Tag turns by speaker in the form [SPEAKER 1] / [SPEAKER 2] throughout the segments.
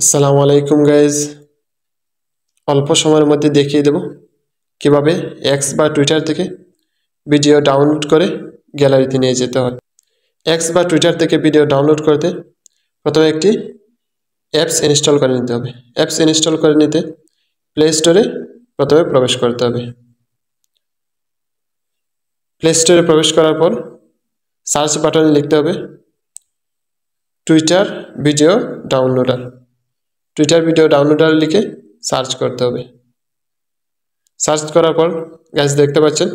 [SPEAKER 1] আসসালামু আলাইকুম গাইজ। অল্প সময়ের মধ্যে দেখিয়ে দেব কিভাবে এক্স বা টুইটার থেকে ভিডিও ডাউনলোড করে গ্যালারিতে নিয়ে যেতে হয়। এক্স বা টুইটার থেকে ভিডিও ডাউনলোড করতে প্রথমে একটি অ্যাপস ইনস্টল করে নিতে হবে। অ্যাপস ইনস্টল করে নিতে প্লে স্টোরে প্রথমে প্রবেশ করতে হবে। প্লে স্টোরে প্রবেশ করার পর সার্চ বাটনে লিখতে হবে Twitter video downloader. Twitter video downloader লিখে সার্চ করতে হবে। সার্চ করার পর গাইজ দেখতে পাচ্ছেন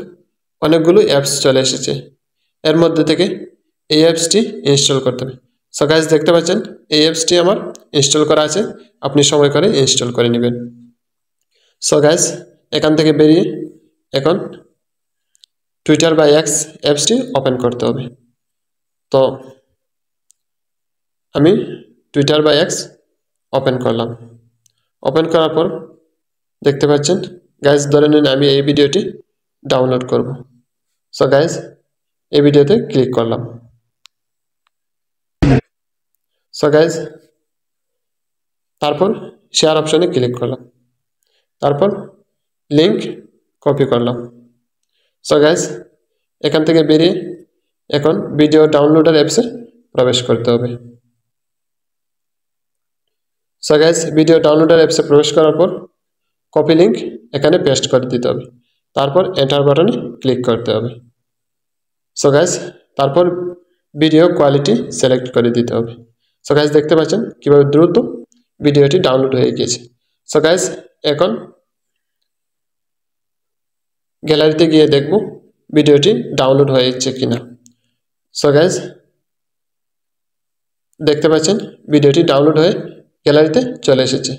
[SPEAKER 1] অনেকগুলো অ্যাপস চলে এসেছে। এর মধ্যে থেকে এই অ্যাপসটি ইনস্টল করতে হবে। সো গাইজ দেখতে পাচ্ছেন এই অ্যাপসটি আমার ইনস্টল করা আছে, আপনি সময় করে ইনস্টল করে নেবেন। সো গাইজ এখান থেকে বেরিয়ে এখন টুইটার বা এক্স অ্যাপসটি ওপেন করতে হবে। তো আমি টুইটার বা এক্স ওপেন করলাম। ওপেন করার পর দেখতে পাচ্ছেন গাইজ ধরে নিন আমি এই ভিডিওটি ডাউনলোড করব। সো গাইজ এই ভিডিওতে ক্লিক করলাম। সো গাইজ তারপর শেয়ার অপশনে ক্লিক করলাম। তারপর লিঙ্ক কপি করলাম। সো গাইজ এখান থেকে বেরিয়ে এখন ভিডিও ডাউনলোডার অ্যাপসে প্রবেশ করতে হবে। সো গাইজ ভিডিও ডাউনলোডার অ্যাপসে প্রবেশ করার পর কপি লিঙ্ক এখানে পেস্ট করে দিতে হবে। তারপর এন্টার বাটনে ক্লিক করতে হবে। সো গাইজ তারপর ভিডিও কোয়ালিটি সিলেক্ট করে দিতে হবে। সো গাইজ দেখতে পাচ্ছেন কীভাবে দ্রুত ভিডিওটি ডাউনলোড হয়ে গিয়েছে। সো গাইজ এখন গ্যালারিতে গিয়ে দেখব ভিডিওটি ডাউনলোড হয়েছে কিনা। সো গাইজ দেখতে পাচ্ছেন ভিডিওটি ডাউনলোড হয়ে গ্যালারিতে চলে এসেছে।